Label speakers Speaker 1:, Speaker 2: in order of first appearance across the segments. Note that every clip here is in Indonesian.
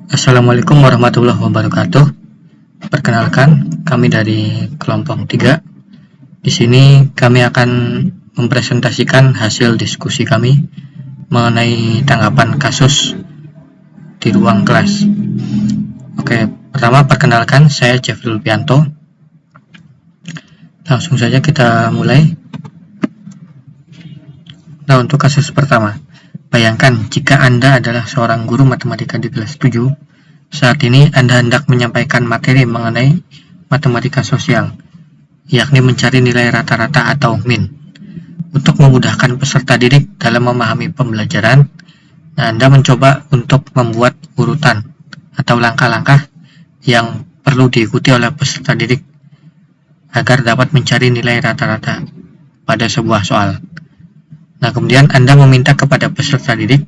Speaker 1: Assalamualaikum warahmatullahi wabarakatuh. Perkenalkan, kami dari kelompok 3. Di sini kami akan mempresentasikan hasil diskusi kami mengenai tanggapan kasus di ruang kelas. Oke, pertama perkenalkan, saya Jeffrey Pianto. Langsung saja kita mulai. Nah, untuk kasus pertama, bayangkan jika Anda adalah seorang guru matematika di kelas 7. Saat ini Anda hendak menyampaikan materi mengenai matematika sosial, yakni mencari nilai rata-rata atau min. Untuk memudahkan peserta didik dalam memahami pembelajaran, Anda mencoba untuk membuat urutan atau langkah-langkah yang perlu diikuti oleh peserta didik agar dapat mencari nilai rata-rata pada sebuah soal. Nah, kemudian Anda meminta kepada peserta didik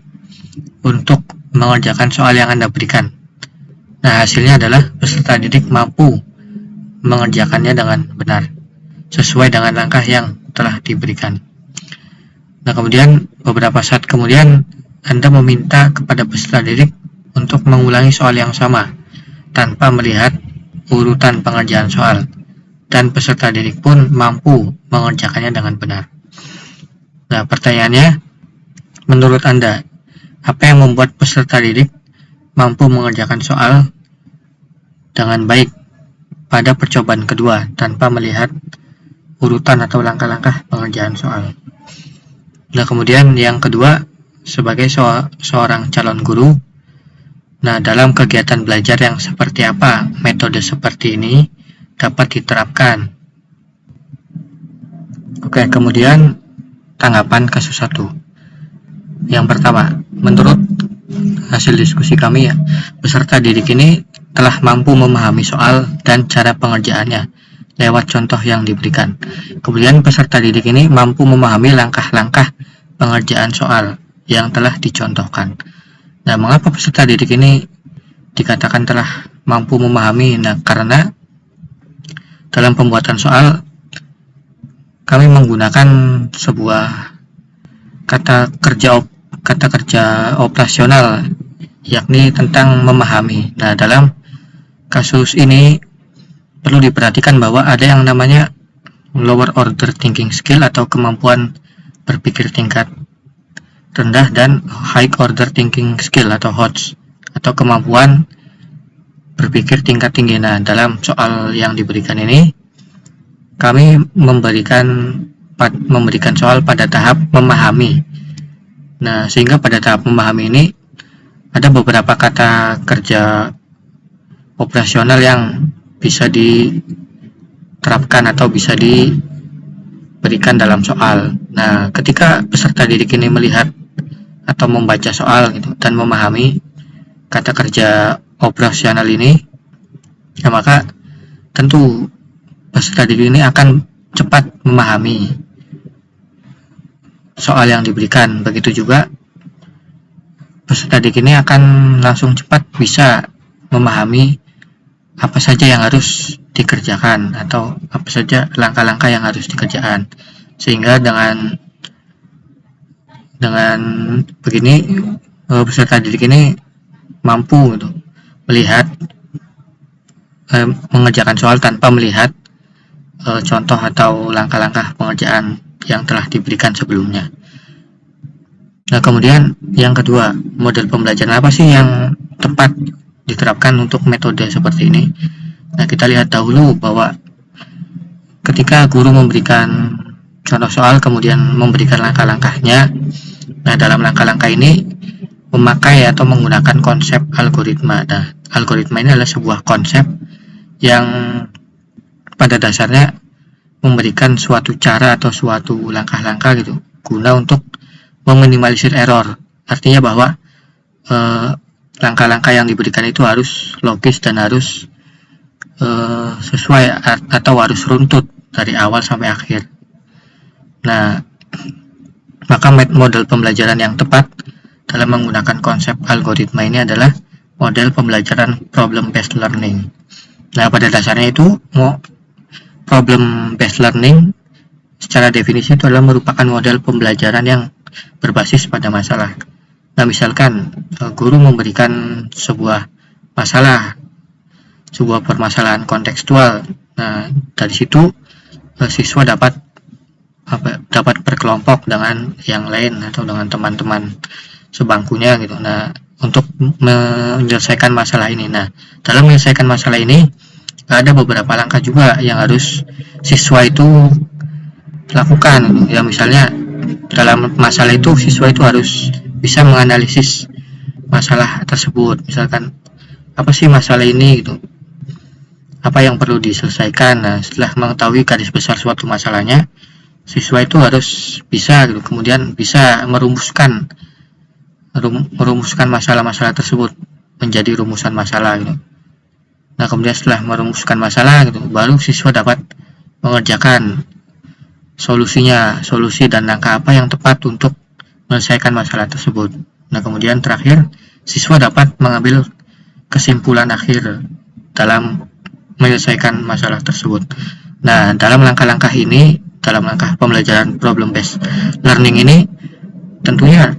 Speaker 1: untuk mengerjakan soal yang Anda berikan. Nah, hasilnya adalah peserta didik mampu mengerjakannya dengan benar, sesuai dengan langkah yang telah diberikan. Nah, kemudian beberapa saat kemudian Anda meminta kepada peserta didik untuk mengulangi soal yang sama, tanpa melihat urutan pengerjaan soal, dan peserta didik pun mampu mengerjakannya dengan benar. Nah, pertanyaannya, menurut Anda, apa yang membuat peserta didik mampu mengerjakan soal dengan baik pada percobaan kedua tanpa melihat urutan atau langkah-langkah pengerjaan soal? Nah, kemudian yang kedua, sebagai seorang calon guru, nah, dalam kegiatan belajar yang seperti apa metode seperti ini dapat diterapkan? Oke, kemudian tanggapan kasus 1. Yang pertama, menurut hasil diskusi kami peserta didik ini telah mampu memahami soal dan cara pengerjaannya lewat contoh yang diberikan. Kemudian peserta didik ini mampu memahami langkah-langkah pengerjaan soal yang telah dicontohkan. Nah, mengapa peserta didik ini dikatakan telah mampu memahami? Nah, karena dalam pembuatan soal kami menggunakan sebuah kata kerja operasional, yakni tentang memahami. Nah, dalam kasus ini perlu diperhatikan bahwa ada yang namanya lower order thinking skill atau kemampuan berpikir tingkat rendah, dan high order thinking skill atau HOTS atau kemampuan berpikir tingkat tinggi. Nah, dalam soal yang diberikan ini kami memberikan soal pada tahap memahami. Nah, sehingga pada tahap memahami ini ada beberapa kata kerja operasional yang bisa diterapkan atau bisa diberikan dalam soal. Nah, ketika peserta didik ini melihat atau membaca soal gitu dan memahami kata kerja operasional ini, ya maka tentu peserta didik ini akan cepat memahami soal yang diberikan. Begitu juga peserta didik ini akan langsung cepat bisa memahami apa saja yang harus dikerjakan atau apa saja langkah-langkah yang harus dikerjakan. Sehingga dengan begini peserta didik ini mampu gitu, melihat mengerjakan soal tanpa melihat contoh atau langkah-langkah pengerjaan yang telah diberikan sebelumnya. Nah, kemudian yang kedua, model pembelajaran apa sih yang tepat diterapkan untuk metode seperti ini? Nah, kita lihat dahulu bahwa ketika guru memberikan contoh soal kemudian memberikan langkah-langkahnya, nah, dalam langkah-langkah ini memakai atau menggunakan konsep algoritma. Nah, algoritma ini adalah sebuah konsep yang pada dasarnya memberikan suatu cara atau suatu langkah-langkah gitu, guna untuk meminimalisir error. Artinya bahwa langkah-langkah yang diberikan itu harus logis dan harus sesuai atau harus runtut dari awal sampai akhir. Nah, maka model pembelajaran yang tepat dalam menggunakan konsep algoritma ini adalah model pembelajaran problem based learning. Nah, pada dasarnya itu problem based learning secara definisi itu adalah merupakan model pembelajaran yang berbasis pada masalah. Nah, misalkan guru memberikan sebuah masalah, sebuah permasalahan kontekstual. Nah, dari situ siswa dapat berkelompok dengan yang lain atau dengan teman-teman sebangkunya gitu. Nah, untuk menyelesaikan masalah ini. Nah, dalam menyelesaikan masalah ini ada beberapa langkah juga yang harus siswa itu lakukan. Ya, misalnya dalam masalah itu siswa itu harus bisa menganalisis masalah tersebut. Misalkan apa sih masalah ini gitu, apa yang perlu diselesaikan. Nah, setelah mengetahui garis besar suatu masalahnya, siswa itu harus bisa gitu, kemudian bisa merumuskan masalah-masalah tersebut menjadi rumusan masalah gitu. Nah, kemudian setelah merumuskan masalah gitu, baru siswa dapat mengerjakan solusi dan langkah apa yang tepat untuk menyelesaikan masalah tersebut. Nah, kemudian terakhir, siswa dapat mengambil kesimpulan akhir dalam menyelesaikan masalah tersebut. Nah, dalam langkah-langkah ini, dalam langkah pembelajaran problem based learning ini, tentunya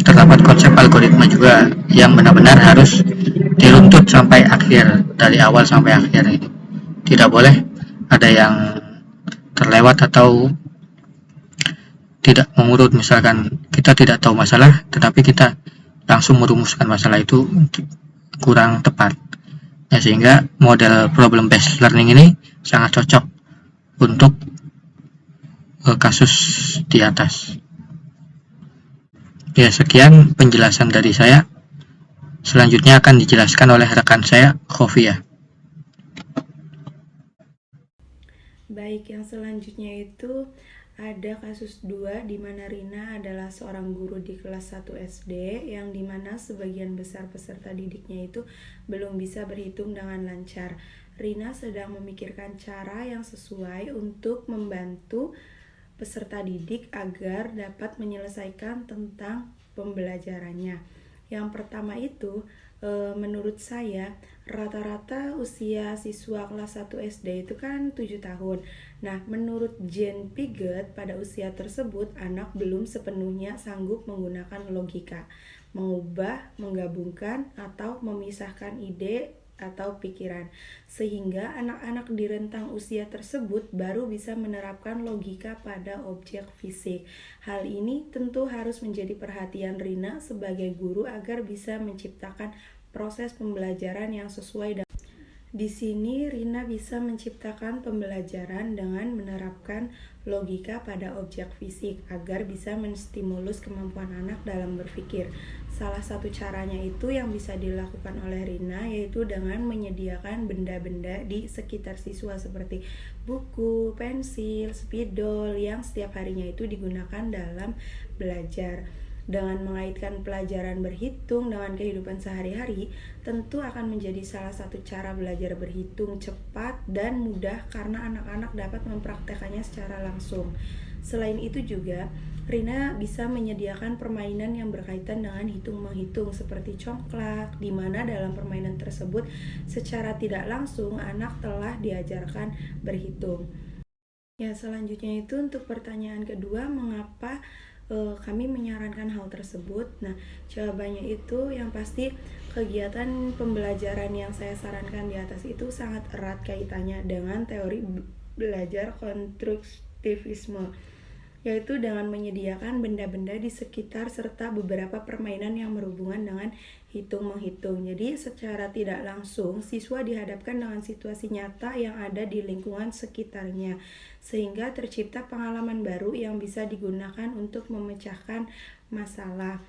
Speaker 1: terdapat konsep algoritma juga yang benar-benar harus diruntut sampai akhir, dari awal sampai akhir ini. Tidak boleh ada yang terlewat atau tidak mengurut. Misalkan kita tidak tahu masalah, tetapi kita langsung merumuskan masalah itu kurang tepat. Ya, sehingga model problem based learning ini sangat cocok untuk kasus di atas. Ya, sekian penjelasan dari saya. Selanjutnya akan dijelaskan oleh rekan saya, Khofia.
Speaker 2: Baik, yang selanjutnya itu ada kasus 2 di mana Rina adalah seorang guru di kelas 1 SD yang dimana sebagian besar peserta didiknya itu belum bisa berhitung dengan lancar. Rina sedang memikirkan cara yang sesuai untuk membantu peserta didik agar dapat menyelesaikan tentang pembelajarannya. Yang pertama itu, menurut saya rata-rata usia siswa kelas 1 SD itu kan 7 tahun. Nah, menurut Jane Piaget, pada usia tersebut anak belum sepenuhnya sanggup menggunakan logika, mengubah, menggabungkan, atau memisahkan ide atau pikiran, sehingga anak-anak di rentang usia tersebut baru bisa menerapkan logika pada objek fisik. Hal ini tentu harus menjadi perhatian Rina sebagai guru agar bisa menciptakan proses pembelajaran yang sesuai. Di sini Rina bisa menciptakan pembelajaran dengan menerapkan logika pada objek fisik agar bisa menstimulus kemampuan anak dalam berpikir. Salah satu caranya itu yang bisa dilakukan oleh Rina yaitu dengan menyediakan benda-benda di sekitar siswa seperti buku, pensil, spidol yang setiap harinya itu digunakan dalam belajar. Dengan mengaitkan pelajaran berhitung dengan kehidupan sehari-hari, tentu akan menjadi salah satu cara belajar berhitung cepat dan mudah karena anak-anak dapat mempraktekannya secara langsung. Selain itu juga, Rina bisa menyediakan permainan yang berkaitan dengan hitung-menghitung seperti congklak, di mana dalam permainan tersebut secara tidak langsung anak telah diajarkan berhitung. Ya, selanjutnya itu untuk pertanyaan kedua, mengapa kami menyarankan hal tersebut. Nah, jawabannya itu yang pasti kegiatan pembelajaran yang saya sarankan di atas itu sangat erat kaitannya dengan teori belajar konstruktivisme, yaitu dengan menyediakan benda-benda di sekitar serta beberapa permainan yang berhubungan dengan hitung-menghitung. Jadi secara tidak langsung siswa dihadapkan dengan situasi nyata yang ada di lingkungan sekitarnya, sehingga tercipta pengalaman baru yang bisa digunakan untuk memecahkan masalah.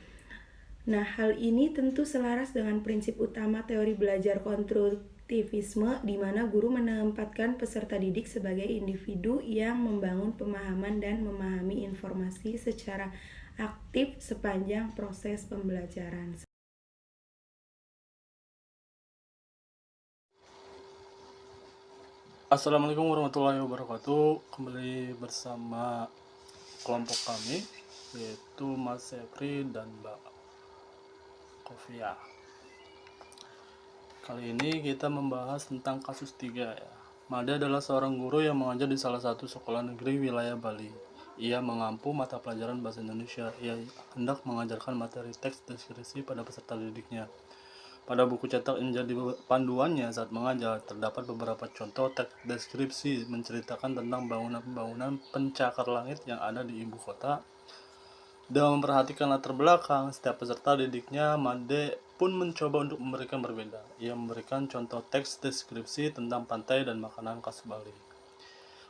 Speaker 2: Nah, hal ini tentu selaras dengan prinsip utama teori belajar konstruktivisme, di mana guru menempatkan peserta didik sebagai individu yang membangun pemahaman dan memahami informasi secara aktif sepanjang proses pembelajaran.
Speaker 3: Assalamualaikum warahmatullahi wabarakatuh. Kembali bersama kelompok kami, yaitu Mas Sepri dan Mbak Khofia. Kali ini kita membahas tentang kasus 3 ya. Made adalah seorang guru yang mengajar di salah satu sekolah negeri wilayah Bali. Ia mengampu mata pelajaran bahasa Indonesia. Ia hendak mengajarkan materi teks deskripsi pada peserta didiknya. Pada buku cetak yang jadi panduannya saat mengajar, terdapat beberapa contoh teks deskripsi menceritakan tentang bangunan-bangunan pencakar langit yang ada di ibu kota. Dengan memperhatikan latar belakang setiap peserta didiknya, Made pun mencoba untuk memberikan berbeda. Ia memberikan contoh teks deskripsi tentang pantai dan makanan khas Bali.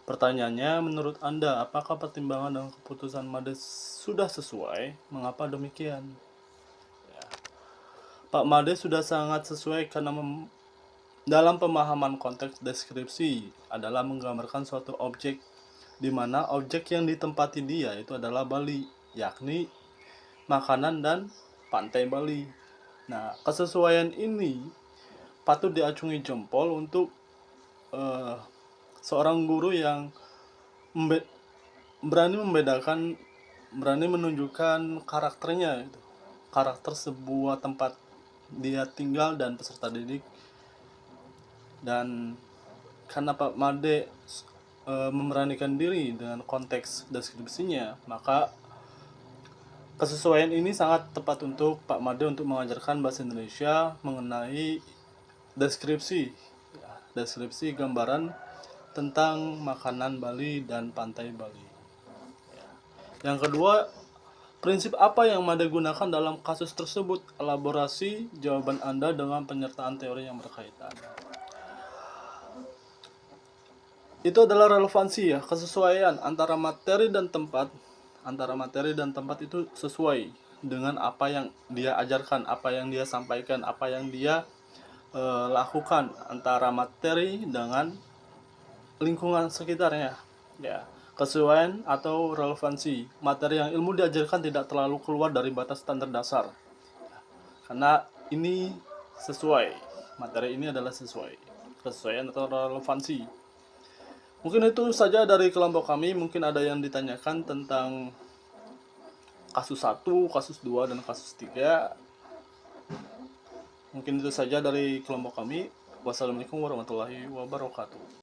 Speaker 3: Pertanyaannya, menurut Anda, apakah pertimbangan dan keputusan Made sudah sesuai? Mengapa demikian? Pak Made sudah sangat sesuai karena dalam pemahaman konteks deskripsi adalah menggambarkan suatu objek, di mana objek yang ditempati dia itu adalah Bali, yakni makanan dan pantai Bali. Nah, kesesuaian ini patut diacungi jempol untuk seorang guru yang berani membedakan, berani menunjukkan karakternya, karakter sebuah tempat dia tinggal dan peserta didik. Dan karena Pak Made memberanikan diri dengan konteks deskripsinya, maka kesesuaian ini sangat tepat untuk Pak Made untuk mengajarkan bahasa Indonesia mengenai deskripsi gambaran tentang makanan Bali dan pantai Bali. Yang kedua, prinsip apa yang Made gunakan dalam kasus tersebut? Elaborasi jawaban Anda dengan penyertaan teori yang berkaitan. Itu adalah relevansi ya, kesesuaian antara materi dan tempat. Antara materi dan tempat itu sesuai dengan apa yang dia ajarkan, apa yang dia sampaikan, apa yang dia lakukan, antara materi dengan lingkungan sekitarnya. Ya, kesesuaian atau relevansi. Materi yang ilmu diajarkan tidak terlalu keluar dari batas standar dasar. Karena ini sesuai. Materi ini adalah sesuai. Kesesuaian atau relevansi. Mungkin itu saja dari kelompok kami. Mungkin ada yang ditanyakan tentang kasus 1, kasus 2, dan kasus 3. Mungkin itu saja dari kelompok kami. Wassalamualaikum warahmatullahi wabarakatuh.